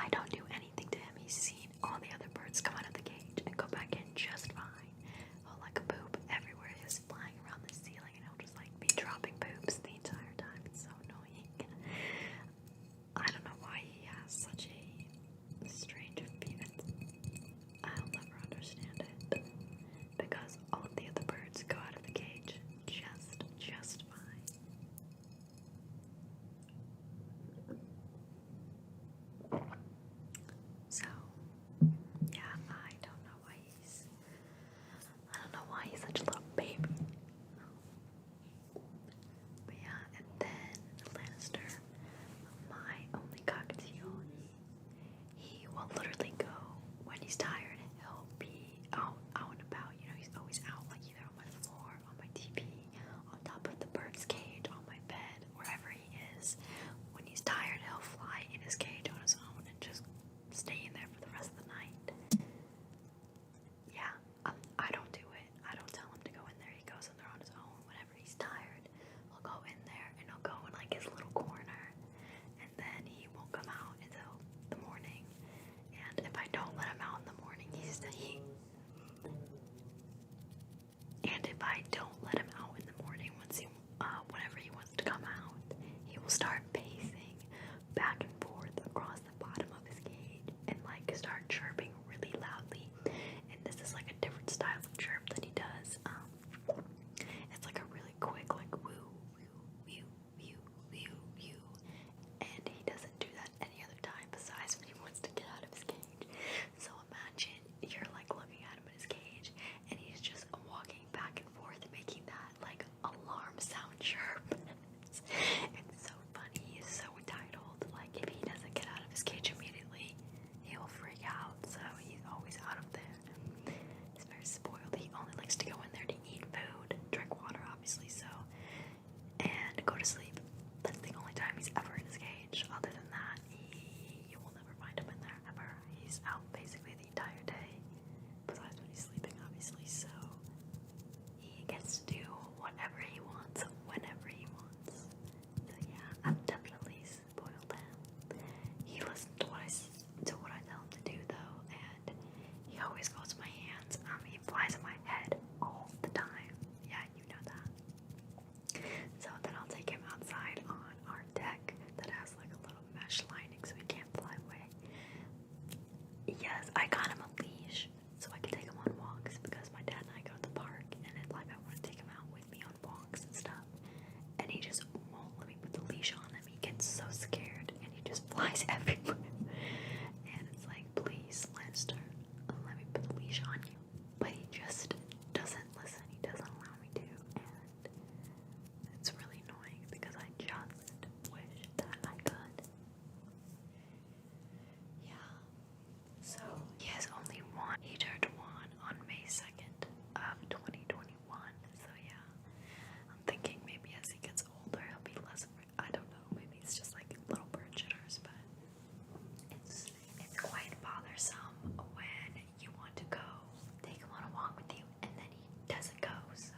I don't do anything to him. He's seen all the other birds come out of the cage and go back in just fine. Oh, like a poop everywhere. He's flying around the ceiling and he'll just like be dropping poops the entire time. It's so annoying. I don't know why he has such a strange appearance. I'll never understand it. Because all of the other birds go out of the cage just fine. So, yeah, I don't know why he's such a little baby. But yeah, and then Lannister, my only cockatiel, he will literally go when he's tired. He'll be out and about. You know, he's always out, like either on my floor, on my TV, on top of the bird's cage, on my bed, wherever he is. When he's tired, he'll fly in his cage on his own and just stay in there for the rest of the night. Yeah, I don't do it. I don't tell him to go in there. He goes in there on his own. Whenever he's tired, he'll go in there and he'll go in like his little corner, and then he won't come out until the morning. And if I don't let him out in the morning, and if I don't let him out in the morning, whenever he wants to come out, he will start pacing back and forth across the bottom of his cage and like start chirping really loudly. And this is like a different style of chirp that he does. It's like a really quick, like woo, woo, woo, woo, woo, woo. And he doesn't do that any other time besides when he wants to get out of his cage. So imagine you're like looking at him in his cage and he's just walking back and forth making that like alarm sound chirp. It's so funny. He's so entitled. Like if he doesn't get out of his cage immediately, he'll freak out. So he's always out of there. He's very spoiled. He only likes to go in there to eat food, drink water obviously, and go to sleep. That's the only time he's ever in his cage. Other than that, you will never find him in there ever. He's out basically the entire day, besides when he's sleeping obviously, so he gets to do whatever he wants, whenever he wants. So yeah, I've definitely spoiled him. He listens to what I tell him to do though, and he always goes to my hands. He flies in my head all the time. Yeah, you know that. So then I'll take him outside on our deck that has like a little mesh lining so he can't fly away. Yes, I got him a leash so I can take him on walks because my dad and I go to the park and I want to take him out with me on walks and stuff. And he just won't let me put the leash on him. He gets so scared and he just flies everywhere. And it's like, please, Lannister, let me put the leash on you. But he just doesn't listen. He doesn't allow me to. And it's really annoying because I just wish that I could. Yeah. So he has only one. He turned one on May 2nd of 2021. So yeah, I'm thinking maybe as he gets older he'll be less. I don't know. Maybe it's just like little bird jitters, but it's quite bothersome when you want to go take him on a walk with you and then he doesn't go. So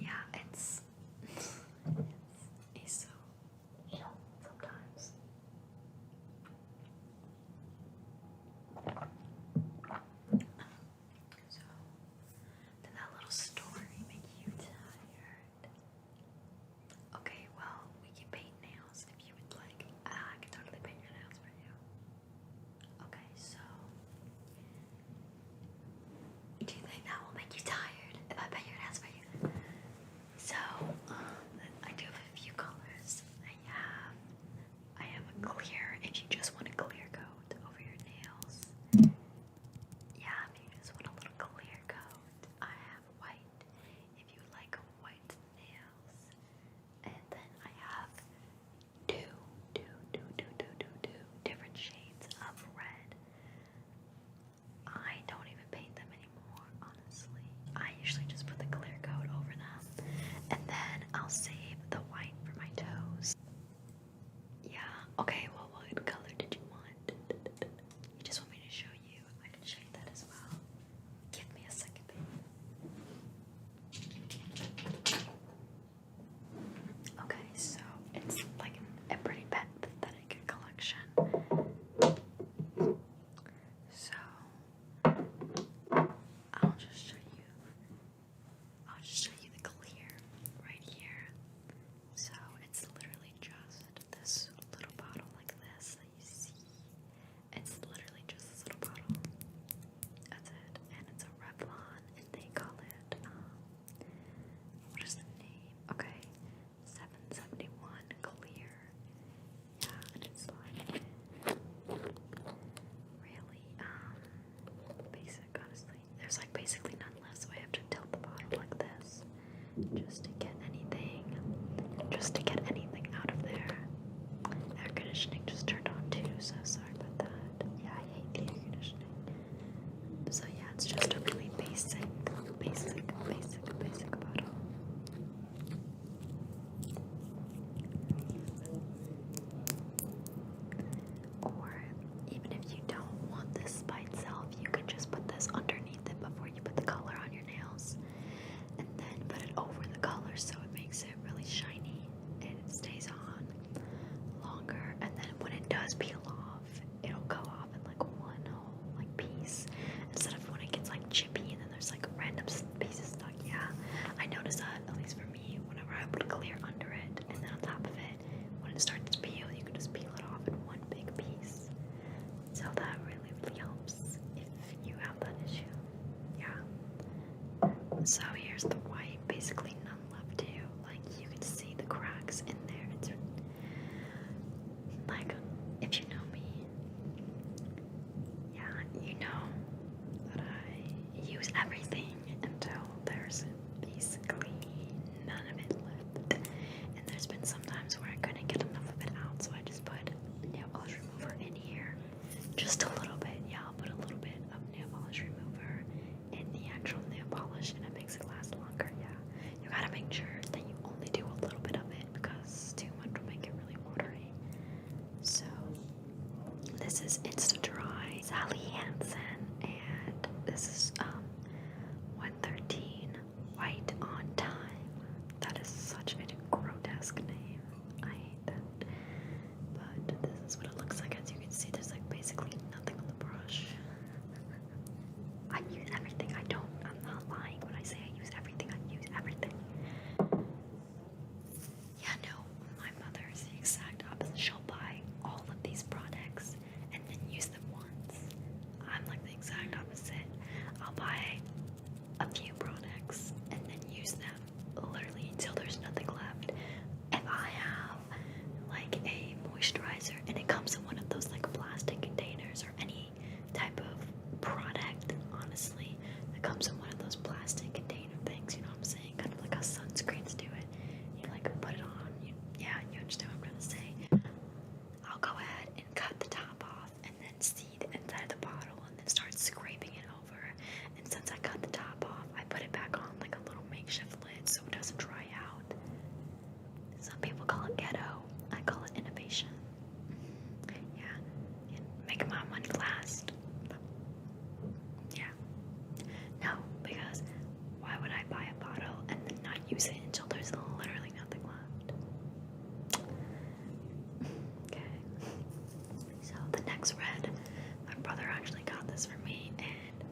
yeah, he's so sometimes. So did that little story make you tired? Okay, well, we can paint nails if you would like. I can totally paint your nails for you. Okay, so do you think that will make you tired if I paint your nails for you? So I do have a few colors. I have a clear if you just want a clear coat over your nails. Yeah, if you just want a little clear coat. I have white if you like white nails. And then I have two different shades of red. I don't even paint them anymore, honestly. I usually just put the clear coat over them. And then I'll save the white for my toes. Yeah, okay, well, what color did you want? You just want me to show you? I can show you that as well. Give me a second, baby. Okay, so it's like a pretty pathetic collection. conditioning just turned on too, so sorry about that. Yeah, I hate the air conditioning. So yeah, it's just a really basic bottle. Or even if you don't want this by itself, you can just put this underneath it before you put the color on your nails. And then put it over the color so it makes it really shiny and it stays on longer. And then when it does peel off, it'll go off in like one whole like piece instead of when it gets like chippy and then there's like random pieces stuck. Yeah, I noticed that, at least for me, whenever I put clear under it and then on top of it, when it starts to peel, you can just peel it off in one big piece. So that really, really helps if you have that issue. Yeah. So here's the white, basically none left too. Like you can see the cracks in there. It's like, if you know me, yeah, you know that I use everything until there's basically none of it left. And there's been some times where I couldn't get enough of it out, so I just put nail polish remover in here. Just a little bit, yeah, I'll put a little bit of nail polish remover in the actual nail polish and it makes it last longer, yeah. You gotta make sure that you only do a little bit of it because too much will make it really watery. So, this is Insta Dry Sally Hansen, and this is 113 White on Time. That is such a grotesque name. I hate that. But this is what it looks like. As you can see, there's like basically nothing on the brush. I use everything. I'm not lying when I say I use everything. I use everything. Yeah, no, my mother is the exact opposite. She'll buy all of these products and then use them once. I'm like the exact opposite. I'll buy a few products and then use them literally until there's nothing left. If I have like a moisturizer and it comes in one of those like plastic containers or any type of product, honestly, that comes in one of those plastic container things, you know what I'm saying? Kind of like how sunscreens do it. You like put it on, you understand what I'm trying to say. I'll go ahead and cut the top off and then see the inside of the bottle and then start scraping it over. And since I cut the top off, I put it back on like a little makeshift lid so it doesn't dry out. Some people call it ghetto. I call it innovation. Yeah, and make my money last. Yeah. No, because why would I buy a bottle and then not use it until there's literally nothing left? Okay. So the next red, my brother actually got this for me, and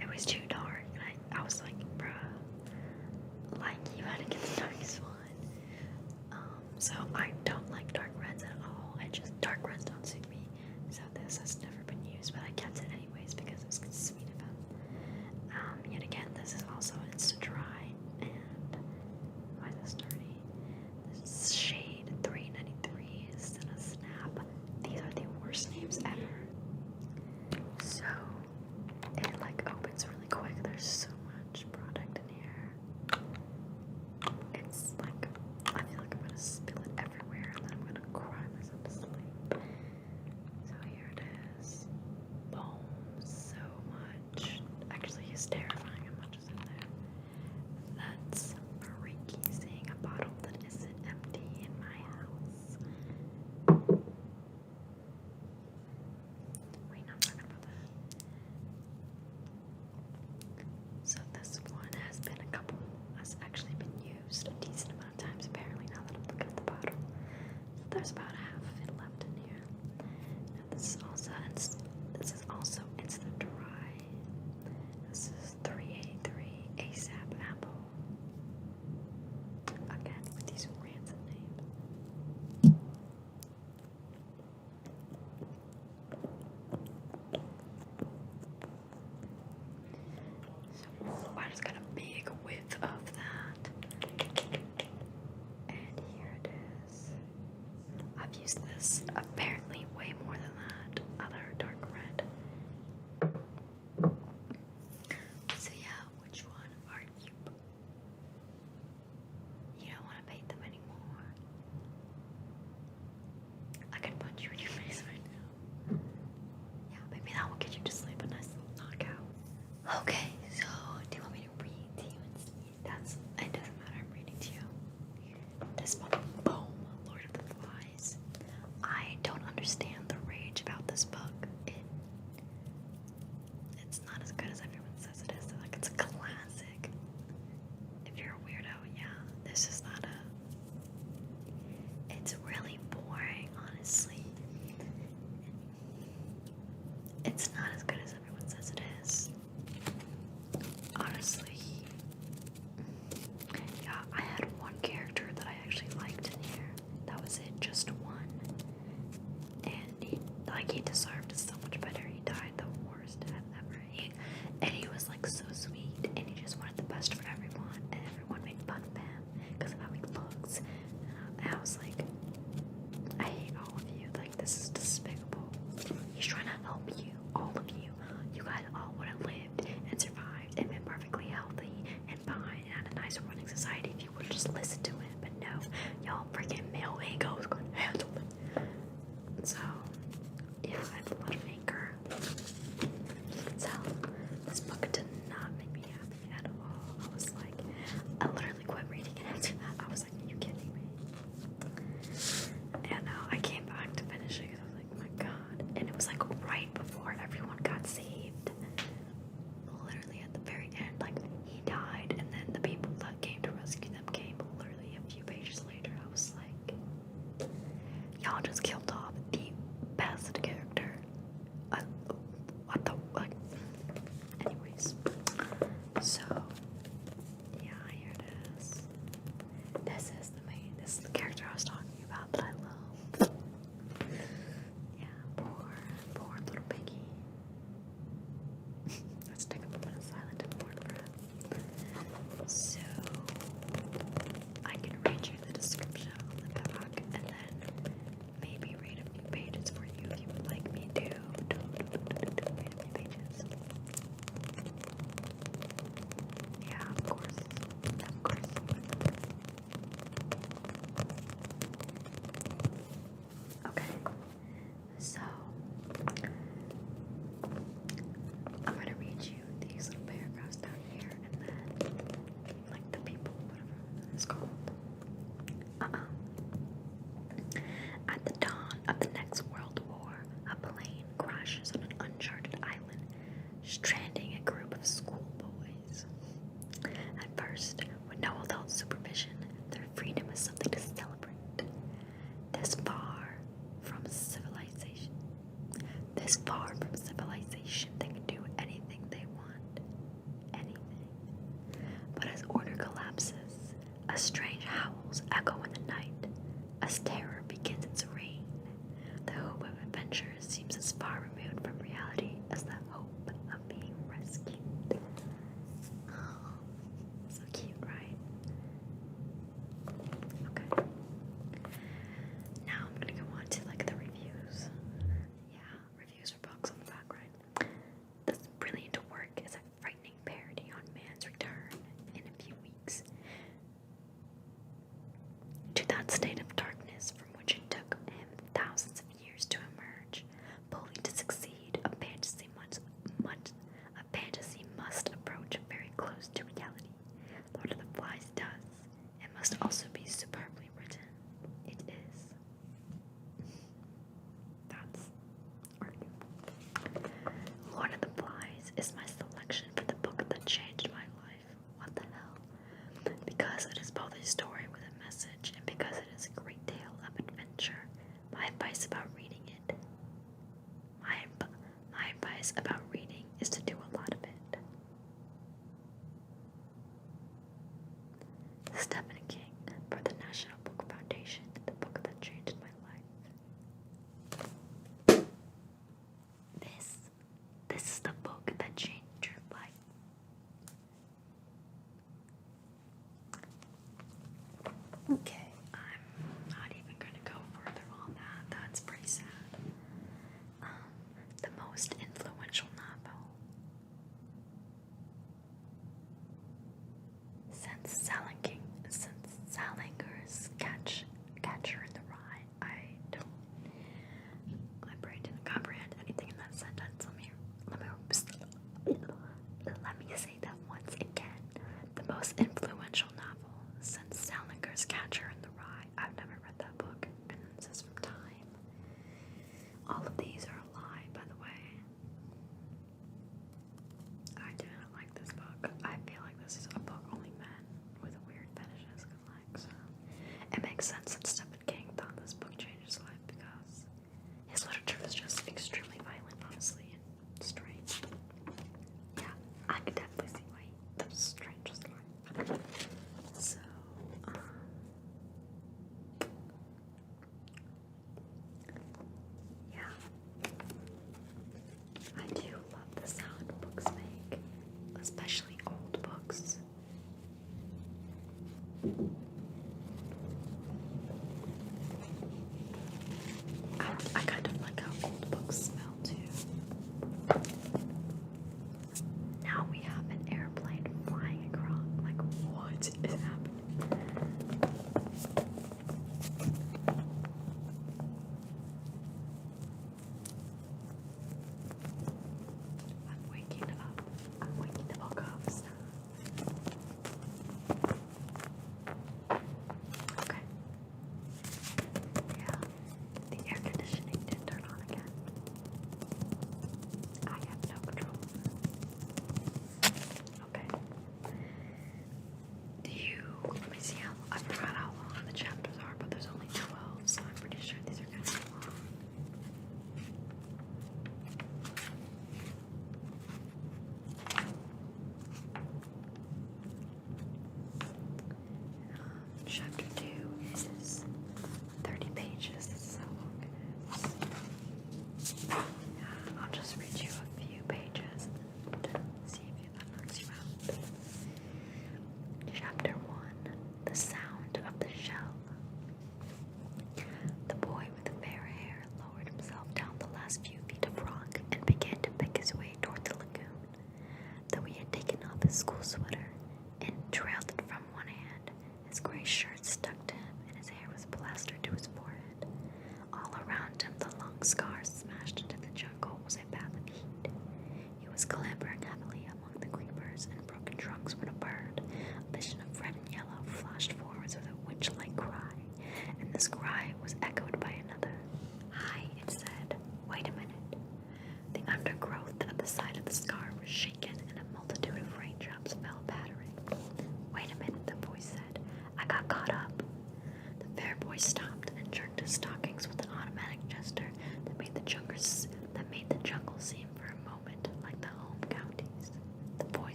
it was too dark, and I was like, bruh, like you had to get the darkest one. So I don't like dark reds at all. Dark reds don't suit me. So this has never been used, but I kept it anyways because it was sweet of him. Yet again, this is also Insta Dry, and why is this dirty? This is shade 393 Cinna Snap. These are the worst names ever. So it like opens really quick. There's so much product in here. It's like, I feel like I'm gonna spill it everywhere and then I'm gonna cry myself to sleep. So here it is. Boom. So much. Actually, it's terrifying how much is in there. That's freaky, seeing a bottle that isn't empty in my house. Wait, no, I'm talking about that. So this one has actually been used a decent amount of times apparently, now that I'm looking at the bottle. So there's about half of it left in here. And this is also Instant Dry. This is 383 ASAP Apple. Again, with these rancid names. So I just got a big whiff of that. And here it is. I've used this apparently way more than that other dark red. It's not as good as everyone says it is. Honestly, yeah, I had one character that I actually liked in here. That was it, just one. And he deserved so much better. He died the worst death ever. And he was like so sweet, and he just wanted the best for everyone, and everyone made fun of him because of how he looks. And I was like, I hate all of you. Like, this is despicable. He's trying to help you, all of you. You guys all would have lived and survived and been perfectly healthy and fine and had a nice running society if you would have just listened to him. But no, y'all freaking male ego is going to handle it. So, yeah, I have a lot of anger. So, this book did not make me happy at all. I was like, I literally quit reading it after that. I was like, are you kidding me? And I came back to finish it because I was like, oh my god. And it was like right before everyone got saved. Literally at the very end, like he died, and then the people that came to rescue them came literally a few pages later. I was like, y'all just killed off the best character. What the, like, anyways. So, yeah, here it is. This is the character I was talking about that I love. Yeah, poor little piggy. Let's take a moment of silence and more breath. So, I can read you the description on the back and then maybe read a few pages for you if you would like me to. Read a few pages. Yeah, of course. Of course. Okay. So, I'm gonna read you these little paragraphs down here and then, like, the people, whatever it's called. At the dawn of the next world war, a plane crashes on an uncharted island, stranding a group of schoolboys. At first, with no adult supervision, their freedom is something to celebrate. This far from civilization, they can do anything they want. Anything. But as order collapses, as strange howls echo in the night, as terror begins its reign, the hope of adventure seems as far removed from reality as the hope of being rescued. Oh, so cute, right? Okay. Now I'm gonna go on to like the reviews. Yeah, reviews for books on the back, right? This brilliant work is a frightening parody on man's return in a few weeks to that state of darkness from which it took him thousands of years to emerge. Fully to succeed, a fantasy must approach very close to reality. Lord of the Flies does. It must also be superbly written. It is. That's arguable. Lord of the Flies is my selection for the book that changed my life. What the hell? Because it is both a story with a message, and because it is a great tale of adventure. My advice about reading it. My advice about reading is to do a lot of it. Stephen King for the National Book Foundation, the book that changed my life. This is the book that changed your life. Okay, I'm not even going to go further on that. That's pretty sad. The most influential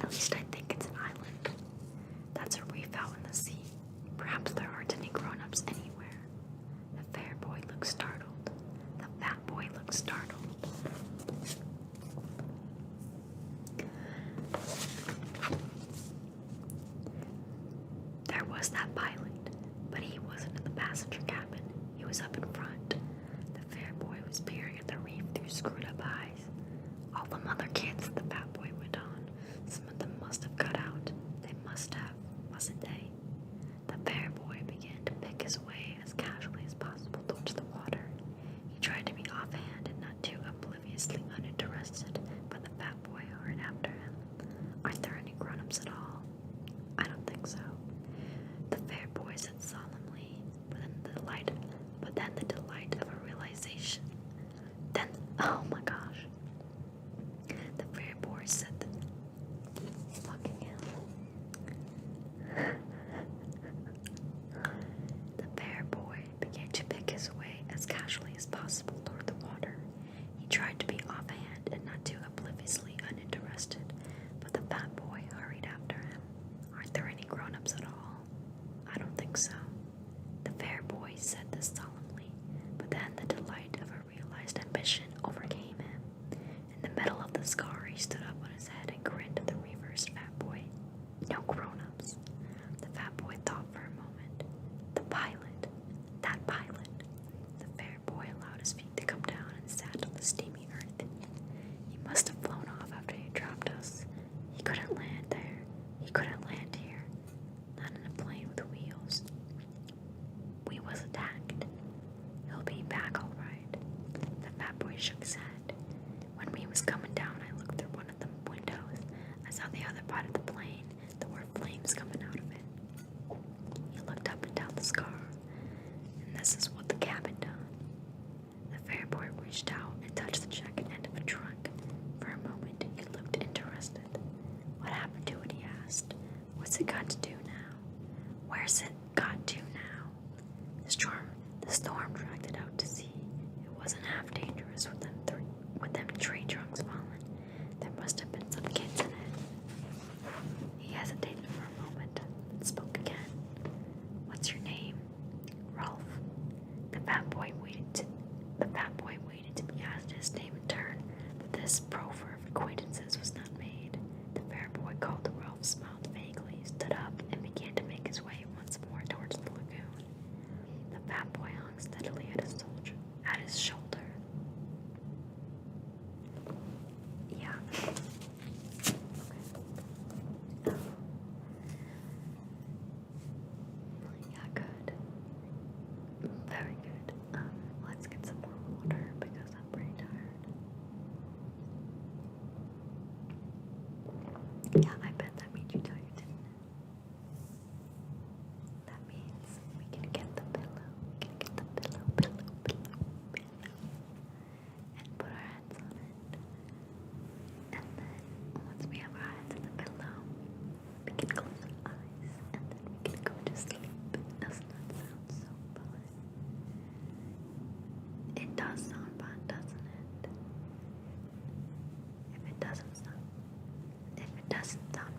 At least I think it's an island. That's a reef out in the sea. Perhaps there aren't any grown-ups anywhere. The fair boy looks startled. The fat boy looks startled. There was that pilot, but he wasn't in the passenger cabin. He was up in front. The fair boy was peering at the reef through screwed-up eyes. All them other kids, the fat boy went on. Some of them must have got out. They must have, mustn't they? The fair boy began to pick his way as casually as possible towards the water. He tried to be offhand and not too obliviously uninterested, but the fat boy hurried after him. Aren't there any grown-ups at all? I don't think so. The fair boy said solemnly, but then the delight of a realization. Then, oh my gosh. The fair boy said that. Fucking hell. The fair boy began to pick his way as casually as possible toward the water. He tried to be offhand and not too obliviously uninterested, but the fat boy hurried after him. Aren't there any grown-ups at all? I don't think so. The fair boy said this solemnly, but then the delight of a realized ambition overcame him. In the middle of the scar, he stood up on his head and grinned at the reversed fat boy. No grown-ups. The fat boy thought for a moment. The pilot. That pilot. The fair boy allowed his feet to come down and sat on the steamy earth. He must have flown off after he dropped us. He couldn't land there. He couldn't land here. Not in a plane with wheels. We was attacked. He'll be back all right. The fat boy shook his head. When we was coming down, I looked through one of the windows. I saw the other part of the plane. There were flames coming out of it. He looked up and down the scar. And this is what the cabin done. The fair boy reached out and touched the jacket end of a trunk. For a moment, he looked interested. What happened to it, he asked. What's it got to do now? Where's it got to now? The storm dragged it out to sea. It wasn't half dangerous with them tree trunks falling. There must have been some kids in it. He hesitated for a moment and spoke again. What's your name? Rolf. The fat boy waited to be asked his name in turn, but this proffer of acquaintances was not made. The fair boy called to Rolf, smiled vaguely, stood up, and began to make his way once more towards the lagoon. The fat boy hung steadily at his shoulder. Yeah. Okay. Yeah, good. Very good. Let's get some more water because I'm pretty tired. Yeah, I bet that made you tired, didn't it? That means we can get the pillow. We can get the pillow. And put our heads on it. And then, once we have our heads on the pillow, we can close our eyes. And then we can go to sleep. Doesn't that sound so fun? It does sound fun, doesn't it? If it doesn't sound